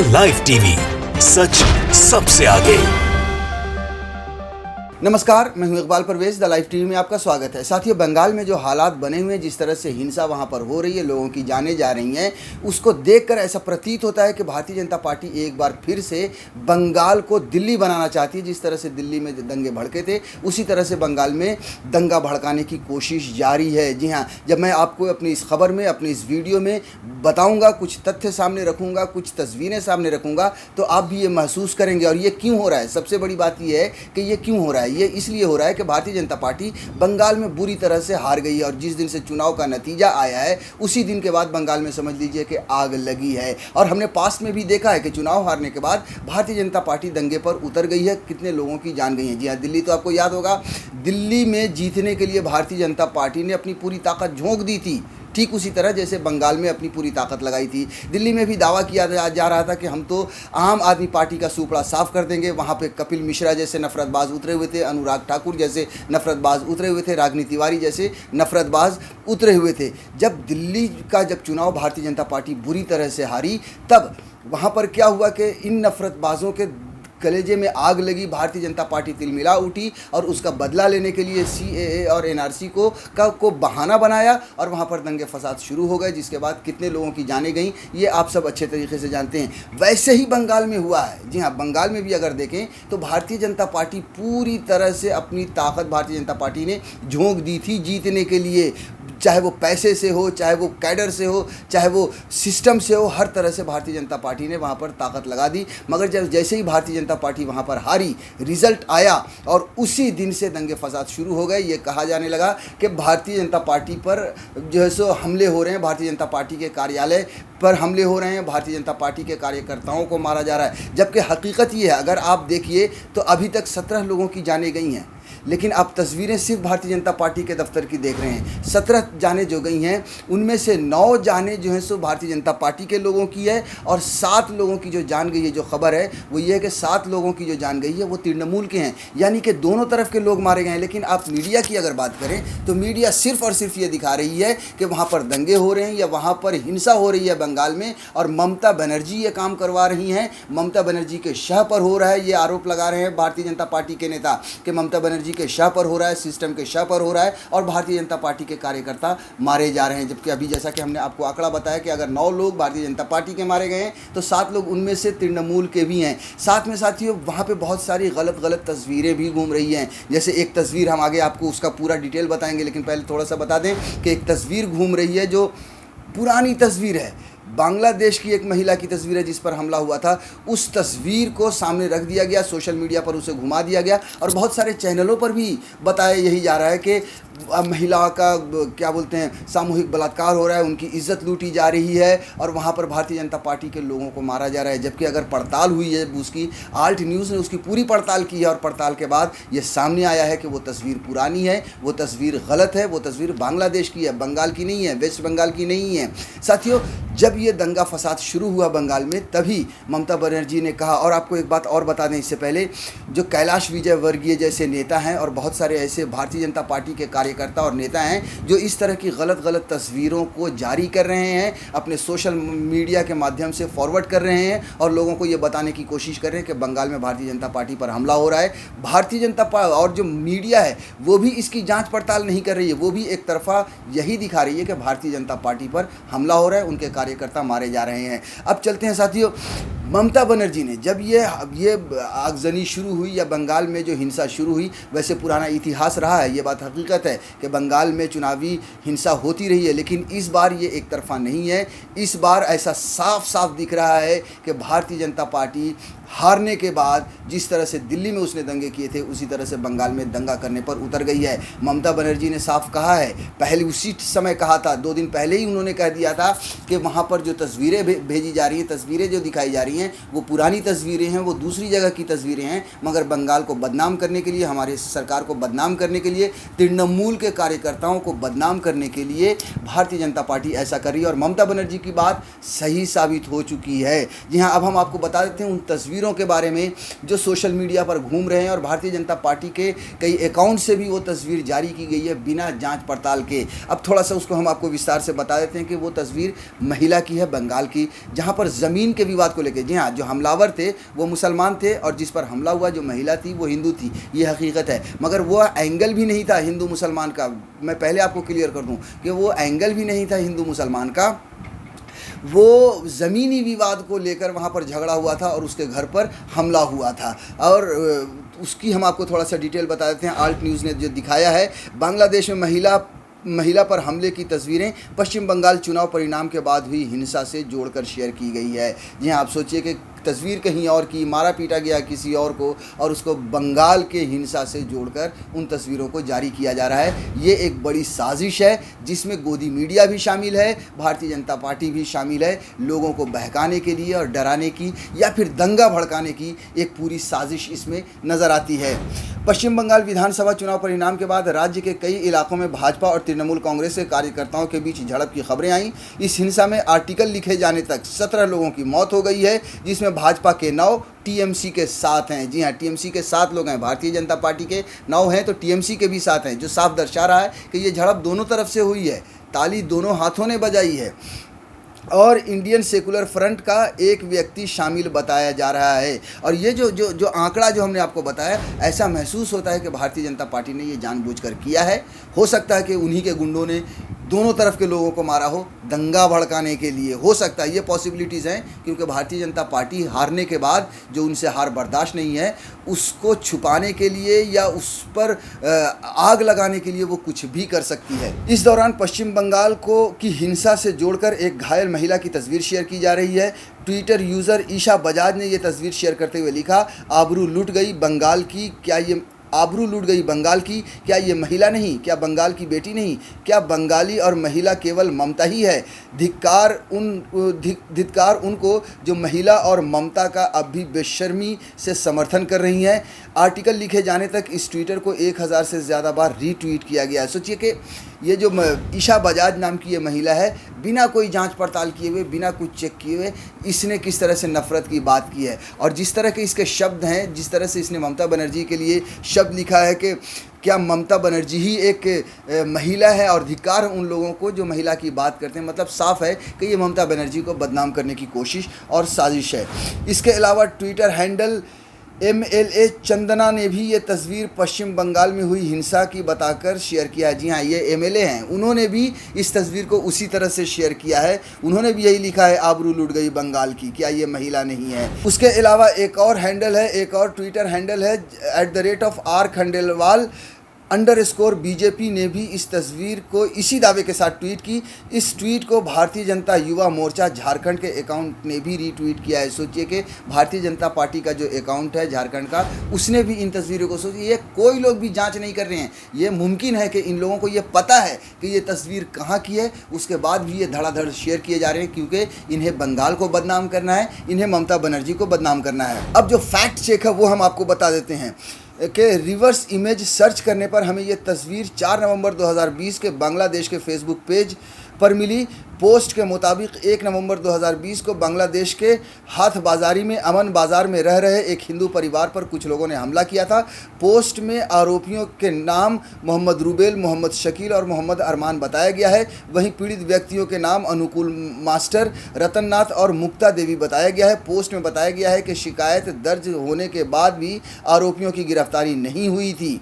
The live TV, सच सबसे आगे। नमस्कार, मैं हूं Iqbal Parvez. The live TV में आपका स्वागत है। साथियों, बंगाल में जो हालात बने हुए हैं, जिस तरह से हिंसा वहां पर हो रही है, लोगों की जानें जा रही हैं, उसको देखकर ऐसा प्रतीत होता है कि भारतीय जनता पार्टी एक बार फिर से बंगाल को दिल्ली बनाना चाहती है। जिस तरह से दिल्ली में दंगे भड़के थे, उसी तरह से बंगाल में दंगा भड़काने की कोशिश जारी है। जी हाँ, जब मैं आपको अपनी इस खबर में, अपनी इस वीडियो में बताऊँगा, कुछ तथ्य सामने रखूँगा, कुछ तस्वीरें सामने रखूँगा, तो आप भी ये महसूस करेंगे। और ये क्यों हो रहा है, सबसे बड़ी बात ये है कि ये क्यों हो रहा है। ये इसलिए हो रहा है कि भारतीय जनता पार्टी बंगाल में बुरी तरह से हार गई है। और जिस दिन से चुनाव का नतीजा आया है, उसी दिन के बाद बंगाल में समझ लीजिए कि आग लगी है। और हमने पास्ट में भी देखा है कि चुनाव हारने के बाद भारतीय जनता पार्टी दंगे पर उतर गई है, कितने लोगों की जान गई है। जी हाँ, दिल्ली तो आपको याद होगा, दिल्ली में जीतने के लिए भारतीय जनता पार्टी ने अपनी पूरी ताकत झोंक दी थी, ठीक उसी तरह जैसे बंगाल में अपनी पूरी ताकत लगाई थी। दिल्ली में भी दावा किया जा रहा था कि हम तो आम आदमी पार्टी का सुपड़ा साफ कर देंगे। वहाँ पे कपिल मिश्रा जैसे नफरतबाज उतरे हुए थे, अनुराग ठाकुर जैसे नफरतबाज उतरे हुए थे, रागिनी तिवारी जैसे नफरतबाज उतरे हुए थे। जब दिल्ली का चुनाव भारतीय जनता पार्टी बुरी तरह से हारी, तब वहाँ पर क्या हुआ कि इन नफरतबाजों के कलेजे में आग लगी। भारतीय जनता पार्टी तिलमिला उठी और उसका बदला लेने के लिए CAA और NRC को बहाना बनाया और वहाँ पर दंगे फसाद शुरू हो गए, जिसके बाद कितने लोगों की जानें गई, ये आप सब अच्छे तरीके से जानते हैं। वैसे ही बंगाल में हुआ है। जी हाँ, बंगाल में भी अगर देखें तो भारतीय जनता पार्टी पूरी तरह से अपनी ताकत भारतीय जनता पार्टी ने झोंक दी थी जीतने के लिए। चाहे वो पैसे से हो, चाहे वो कैडर से हो, चाहे वो सिस्टम से हो, हर तरह से भारतीय जनता पार्टी ने वहाँ पर ताकत लगा दी। मगर जब जैसे ही भारतीय जनता पार्टी वहाँ पर हारी, रिजल्ट आया और उसी दिन से दंगे फसाद शुरू हो गए। ये कहा जाने लगा कि भारतीय जनता पार्टी पर जो है सो हमले हो रहे हैं, भारतीय जनता पार्टी के कार्यालय पर हमले हो रहे हैं, भारतीय जनता पार्टी के कार्यकर्ताओं को मारा जा रहा है। जबकि हकीकत ये है, अगर आप देखिए तो अभी तक 17 लोगों की जानें गई हैं। लेकिन आप तस्वीरें सिर्फ भारतीय जनता पार्टी के दफ्तर की देख रहे हैं। 17 जानें जो गई हैं, उनमें से 9 जानें जो हैं सो भारतीय जनता पार्टी के लोगों की है और 7 लोगों की जो जान गई है, जो खबर है वो ये है कि 7 लोगों की जो जान गई है वो तृणमूल के हैं, यानी कि दोनों तरफ के लोग मारे गए हैं। लेकिन आप मीडिया की अगर बात करें तो मीडिया सिर्फ और सिर्फ ये दिखा रही है कि वहाँ पर दंगे हो रहे हैं या वहाँ पर हिंसा हो रही है बंगाल में, और ममता बनर्जी ये काम करवा रही हैं। ममता बनर्जी के शाह पर हो रहा है, ये आरोप लगा रहे हैं भारतीय जनता पार्टी के नेता कि ममता बनर्जी के शाह पर हो रहा है, सिस्टम के शाह पर हो रहा है और भारतीय जनता पार्टी के कार्यकर्ता मारे जा रहे हैं। जबकि अभी जैसा कि हमने आपको आंकड़ा बताया कि अगर 9 लोग भारतीय जनता पार्टी के मारे गए हैं तो 7 लोग उनमें से तृणमूल के भी हैं। साथ में साथियों, वहाँ पे बहुत सारी गलत तस्वीरें भी घूम रही हैं। जैसे एक तस्वीर, हम आगे आपको उसका पूरा डिटेल बताएंगे, लेकिन पहले थोड़ा सा बता दें कि एक तस्वीर घूम रही है जो पुरानी तस्वीर है। बांग्लादेश की एक महिला की तस्वीर है जिस पर हमला हुआ था। उस तस्वीर को सामने रख दिया गया, सोशल मीडिया पर उसे घुमा दिया गया और बहुत सारे चैनलों पर भी बताया यही जा रहा है कि महिला का क्या बोलते हैं, सामूहिक बलात्कार हो रहा है, उनकी इज्जत लूटी जा रही है और वहाँ पर भारतीय जनता पार्टी के लोगों को मारा जा रहा है। जबकि अगर पड़ताल हुई है उसकी, आल्ट न्यूज़ ने उसकी पूरी पड़ताल की है और पड़ताल के बाद ये सामने आया है कि वो तस्वीर पुरानी है, वो तस्वीर गलत है, वो तस्वीर बांग्लादेश की है, बंगाल की नहीं है, वेस्ट बंगाल की नहीं है। साथियों, जब ये दंगा फसाद शुरू हुआ बंगाल में, तभी ममता बनर्जी ने कहा, और आपको एक बात और बता दें इससे पहले, जो कैलाश विजयवर्गीय जैसे नेता हैं और बहुत सारे ऐसे भारतीय जनता पार्टी के कार्यकर्ता और नेता हैं जो इस तरह की गलत तस्वीरों को जारी कर रहे हैं, अपने सोशल मीडिया के माध्यम से फॉरवर्ड कर रहे हैं और लोगों को ये बताने की कोशिश कर रहे हैं कि बंगाल में भारतीय जनता पार्टी पर हमला हो रहा है। भारतीय जनता पार्टी और जो मीडिया है वो भी इसकी जाँच पड़ताल नहीं कर रही है, वो भी एक तरफा यही दिखा रही है कि भारतीय जनता पार्टी पर हमला हो रहा है, उनके कार्यकर्ता मारे जा रहे हैं। अब चलते हैं साथियों, ममता बनर्जी ने जब ये आगजनी शुरू हुई या बंगाल में जो हिंसा शुरू हुई, वैसे पुराना इतिहास रहा है, ये बात हकीकत है कि बंगाल में चुनावी हिंसा होती रही है, लेकिन इस बार ये एक तरफा नहीं है। इस बार ऐसा साफ साफ दिख रहा है कि भारतीय जनता पार्टी हारने के बाद जिस तरह से दिल्ली में उसने दंगे किए थे, उसी तरह से बंगाल में दंगा करने पर उतर गई है। ममता बनर्जी ने साफ कहा है, पहले उसी समय कहा था, 2 दिन पहले ही उन्होंने कह दिया था कि वहाँ पर जो तस्वीरें भेजी जा रही हैं, तस्वीरें जो दिखाई जा रही हैं, वो पुरानी तस्वीरें हैं, वो दूसरी जगह की तस्वीरें हैं। मगर बंगाल को बदनाम करने के लिए, हमारे सरकार को बदनाम करने के लिए, तृणमूल के कार्यकर्ताओं को बदनाम करने के लिए भारतीय जनता पार्टी ऐसा कर रही है और ममता बनर्जी की बात सही साबित हो चुकी है। जी हाँ, अब हम आपको बता देते हैं उन तस्वीरों तस्वीरों के बारे में जो सोशल मीडिया पर घूम रहे हैं और भारतीय जनता पार्टी के कई अकाउंट से भी वो तस्वीर जारी की गई है बिना जांच पड़ताल के। अब थोड़ा सा उसको हम आपको विस्तार से बता देते हैं कि वो तस्वीर महिला की है, बंगाल की, जहाँ पर ज़मीन के विवाद को लेकर, जी हाँ, जो हमलावर थे वो मुसलमान थे और जिस पर हमला हुआ जो महिला थी वो हिंदू थी, ये हकीकत है। मगर वो एंगल भी नहीं था हिंदू मुसलमान का, मैं पहले आपको क्लियर कर दूं कि वो एंगल भी नहीं था हिंदू मुसलमान का, वो ज़मीनी विवाद को लेकर वहाँ पर झगड़ा हुआ था और उसके घर पर हमला हुआ था। और उसकी हम आपको थोड़ा सा डिटेल बता देते हैं। आल्ट न्यूज़ ने जो दिखाया है, बांग्लादेश में महिला पर हमले की तस्वीरें पश्चिम बंगाल चुनाव परिणाम के बाद हुई हिंसा से जोड़कर शेयर की गई है। जी हाँ, आप सोचिए कि तस्वीर कहीं और की, मारा पीटा गया किसी और को, और उसको बंगाल के हिंसा से जोड़कर उन तस्वीरों को जारी किया जा रहा है। ये एक बड़ी साजिश है जिसमें गोदी मीडिया भी शामिल है, भारतीय जनता पार्टी भी शामिल है। लोगों को बहकाने के लिए और डराने की या फिर दंगा भड़काने की एक पूरी साजिश इसमें नज़र आती है। पश्चिम बंगाल विधानसभा चुनाव परिणाम के बाद राज्य के कई इलाकों में भाजपा और तृणमूल कांग्रेस के कार्यकर्ताओं के बीच झड़प की खबरें आईं। इस हिंसा में आर्टिकल लिखे जाने तक 17 लोगों की मौत हो गई है, जिसमें भाजपा के 9 टीएमसी के 7 हैं। जी हाँ, टीएमसी के 7 लोग हैं, भारतीय जनता पार्टी के 9 हैं तो टीएमसी के भी 7 हैं, जो साफ दर्शा रहा है कि ये झड़प दोनों तरफ से हुई है, ताली दोनों हाथों ने बजाई है। और इंडियन सेकुलर फ्रंट का एक व्यक्ति शामिल बताया जा रहा है। और ये जो आंकड़ा जो हमने आपको बताया, ऐसा महसूस होता है कि भारतीय जनता पार्टी ने ये जानबूझकर किया है। हो सकता है कि उन्हीं के गुंडों ने दोनों तरफ के लोगों को मारा हो दंगा भड़काने के लिए, हो सकता है, ये पॉसिबिलिटीज़ हैं, क्योंकि भारतीय जनता पार्टी हारने के बाद जो उनसे हार बर्दाश्त नहीं है उसको छुपाने के लिए या उस पर आग लगाने के लिए वो कुछ भी कर सकती है। इस दौरान पश्चिम बंगाल की हिंसा से जोड़कर एक घायल महिला की तस्वीर शेयर की जा रही है। ट्विटर यूज़र ईशा बजाज ने ये तस्वीर शेयर करते हुए लिखा, आबरू लूट गई बंगाल की, क्या ये आबरू लूट गई बंगाल की, क्या ये महिला नहीं, क्या बंगाल की बेटी नहीं, क्या बंगाली और महिला केवल ममता ही है। धिक्कार उनको जो महिला और ममता का अब भी बेशर्मी से समर्थन कर रही हैं। आर्टिकल लिखे जाने तक इस ट्विटर को 1000 से ज़्यादा बार रीट्वीट किया गया है। सोचिए कि ये जो ईशा बजाज नाम की ये महिला है, बिना कोई जांच पड़ताल किए हुए, बिना कुछ चेक किए हुए इसने किस तरह से नफ़रत की बात की है। और जिस तरह के इसके शब्द हैं, जिस तरह से इसने ममता बनर्जी के लिए शब्द लिखा है कि क्या ममता बनर्जी ही एक महिला है, और धिक्कार उन लोगों को जो महिला की बात करते हैं। मतलब साफ है कि ये ममता बनर्जी को बदनाम करने की कोशिश और साजिश है। इसके अलावा ट्विटर हैंडल MLA चंदना ने भी ये तस्वीर पश्चिम बंगाल में हुई हिंसा की बताकर शेयर किया है। जी हाँ, ये MLA हैं, उन्होंने भी इस तस्वीर को उसी तरह से शेयर किया है। उन्होंने भी यही लिखा है, आबरू लूट गई बंगाल की, क्या ये महिला नहीं है। उसके अलावा एक और हैंडल है, एक और ट्विटर हैंडल है @R खंडेलवाल _BJP ने भी इस तस्वीर को इसी दावे के साथ ट्वीट की। इस ट्वीट को भारतीय जनता युवा मोर्चा झारखंड के अकाउंट ने भी रीट्वीट किया है। सोचिए कि भारतीय जनता पार्टी का जो अकाउंट है झारखंड का, उसने भी इन तस्वीरों को, सोचिए, ये कोई लोग भी जांच नहीं कर रहे हैं। ये मुमकिन है कि इन लोगों को ये पता है कि ये तस्वीर कहाँ की है, उसके बाद भी ये धड़ाधड़ शेयर किए जा रहे हैं, क्योंकि इन्हें बंगाल को बदनाम करना है, इन्हें ममता बनर्जी को बदनाम करना है। अब जो फैक्ट चेक है वो हम आपको बता देते हैं कि रिवर्स इमेज सर्च करने पर हमें ये तस्वीर 4 नवंबर 2020 के बांग्लादेश के फेसबुक पेज पर मिली। पोस्ट के मुताबिक 1 नवंबर 2020 को बांग्लादेश के हाथ बाजारी में अमन बाज़ार में रह रहे एक हिंदू परिवार पर कुछ लोगों ने हमला किया था। पोस्ट में आरोपियों के नाम मोहम्मद रूबेल, मोहम्मद शकील और मोहम्मद अरमान बताया गया है। वहीं पीड़ित व्यक्तियों के नाम अनुकूल मास्टर, रतन नाथ और मुक्ता देवी बताया गया है। पोस्ट में बताया गया है कि शिकायत दर्ज होने के बाद भी आरोपियों की गिरफ्तारी नहीं हुई थी।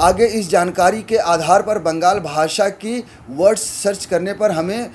आगे इस जानकारी के आधार पर बंगाल भाषा की वर्ड्स सर्च करने पर हमें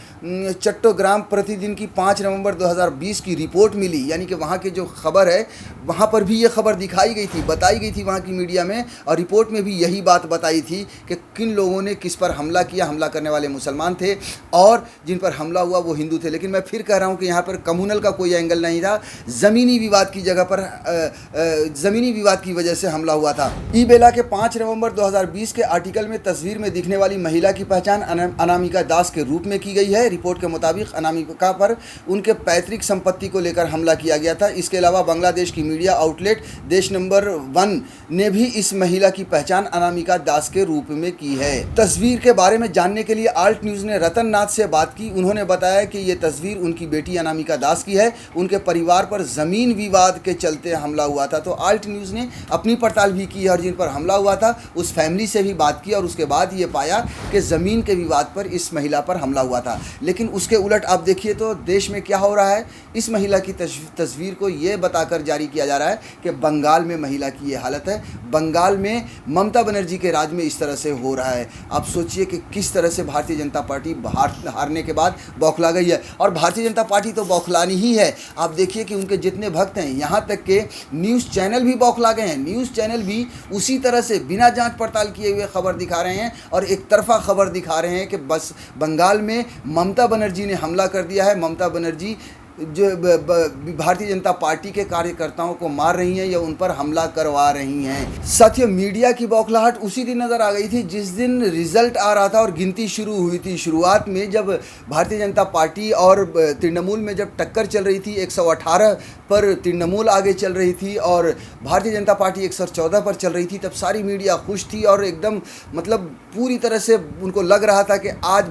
चट्टोग्राम प्रतिदिन की 5 नवंबर 2020 की रिपोर्ट मिली, यानी कि वहाँ की जो खबर है वहाँ पर भी ये खबर दिखाई गई थी, बताई गई थी वहाँ की मीडिया में, और रिपोर्ट में भी यही बात बताई थी कि किन लोगों ने किस पर हमला किया। हमला करने वाले मुसलमान थे और जिन पर हमला हुआ वो हिंदू थे। लेकिन मैं फिर कह रहा हूँ कि यहाँ पर कम्युनल का कोई एंगल नहीं था, ज़मीनी विवाद की जगह पर ज़मीनी विवाद की वजह से हमला हुआ था। ई बेला के 5 नवंबर नवंबर 2020 के आर्टिकल में तस्वीर में दिखने वाली महिला की पहचान अनामिका दास के रूप में की गई है। रिपोर्ट के मुताबिक अनामिका पर उनके पैतृक संपत्ति को लेकर हमला किया गया था। इसके अलावा बांग्लादेश की मीडिया आउटलेट देश नंबर 1 ने भी इस महिला की पहचान अनामिका दास के रूप में की है। तस्वीर के बारे में जानने के लिए आल्ट न्यूज़ ने रतन नाथ से बात की। उन्होंने बताया कि ये तस्वीर उनकी बेटी अनामिका दास की है। उनके परिवार पर ज़मीन विवाद के चलते हमला हुआ था। तो आल्ट न्यूज़ ने अपनी पड़ताल भी की और जिन पर हमला हुआ था उस फैमिली से भी बात की और उसके बाद ये पाया कि ज़मीन के विवाद पर इस महिला पर हमला हुआ था। लेकिन उसके उलट आप देखिए तो देश में क्या हो रहा है। इस महिला की तस्वीर को ये बताकर जारी किया जा रहा है कि बंगाल में महिला की ये हालत है। बंगाल में ममता बनर्जी के राज में इस तरह से हो रहा है। आप सोचिए कि किस तरह से भारतीय जनता पार्टी हारने के बाद बौखला गई है। और भारतीय जनता पार्टी तो बौखलानी ही है। आप देखिए कि उनके जितने भक्त हैं, यहाँ तक के न्यूज़ चैनल भी बौखला गए हैं। न्यूज़ चैनल भी उसी तरह से बिना जांच पड़ताल किए हुए खबर दिखा रहे हैं और एक तरफा खबर दिखा रहे हैं कि बस बंगाल में ममता बनर्जी ने हमला कर दिया है। ममता बनर्जी जो भारतीय जनता पार्टी के कार्यकर्ताओं को मार रही हैं या उन पर हमला करवा रही हैं। साथियों, मीडिया की बौखलाहट उसी दिन नज़र आ गई थी जिस दिन रिजल्ट आ रहा था और गिनती शुरू हुई थी। शुरुआत में जब भारतीय जनता पार्टी और तृणमूल में जब टक्कर चल रही थी, 118 पर तृणमूल आगे चल रही थी और भारतीय जनता पार्टी 114 पर चल रही थी, तब सारी मीडिया खुश थी और एकदम मतलब पूरी तरह से उनको लग रहा था कि आज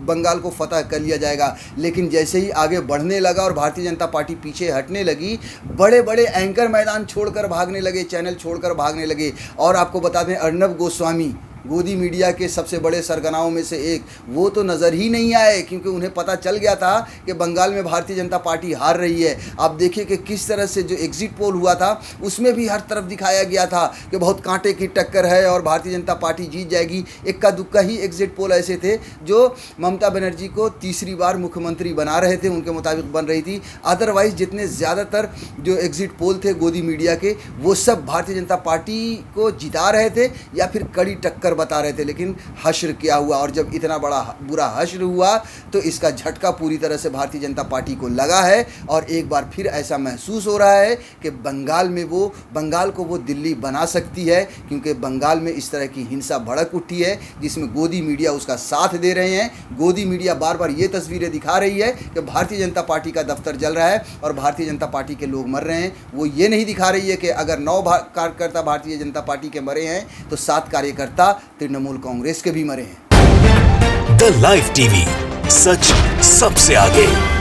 बंगाल को फतह कर लिया जाएगा। लेकिन जैसे ही आगे बढ़ने लगा और भारतीय जनता पार्टी पीछे हटने लगी, बड़े बड़े एंकर मैदान छोड़कर भागने लगे, चैनल छोड़कर भागने लगे। और आपको बता दें, अर्नब गोस्वामी गोदी मीडिया के सबसे बड़े सरगनाओं में से एक, वो तो नज़र ही नहीं आए क्योंकि उन्हें पता चल गया था कि बंगाल में भारतीय जनता पार्टी हार रही है। आप देखिए कि किस तरह से जो एग्जिट पोल हुआ था उसमें भी हर तरफ दिखाया गया था कि बहुत कांटे की टक्कर है और भारतीय जनता पार्टी जीत जाएगी। इक्का दुक्का ही एग्जिट पोल ऐसे थे जो ममता बनर्जी को तीसरी बार मुख्यमंत्री बना रहे थे, उनके मुताबिक बन रही थी। अदरवाइज़ जितने ज़्यादातर जो एग्जिट पोल थे गोदी मीडिया के, वो सब भारतीय जनता पार्टी को जिता रहे थे या फिर कड़ी टक्कर बता रहे थे। लेकिन हश्र क्या हुआ, और जब इतना बड़ा बुरा हश्र हुआ तो इसका झटका पूरी तरह से भारतीय जनता पार्टी को लगा है। और एक बार फिर ऐसा महसूस हो रहा है कि बंगाल को वो दिल्ली बना सकती है, क्योंकि बंगाल में इस तरह की हिंसा भड़क उठी है जिसमें गोदी मीडिया उसका साथ दे रहे हैं। गोदी मीडिया बार बार ये तस्वीरें दिखा रही है कि भारतीय जनता पार्टी का दफ्तर जल रहा है और भारतीय जनता पार्टी के लोग मर रहे हैं। वो ये नहीं दिखा रही है कि अगर 9 कार्यकर्ता भारतीय जनता पार्टी के मरे हैं तो 7 कार्यकर्ता तृणमूल कांग्रेस के भी मरे हैं। द लाइव टीवी, सच सबसे आगे।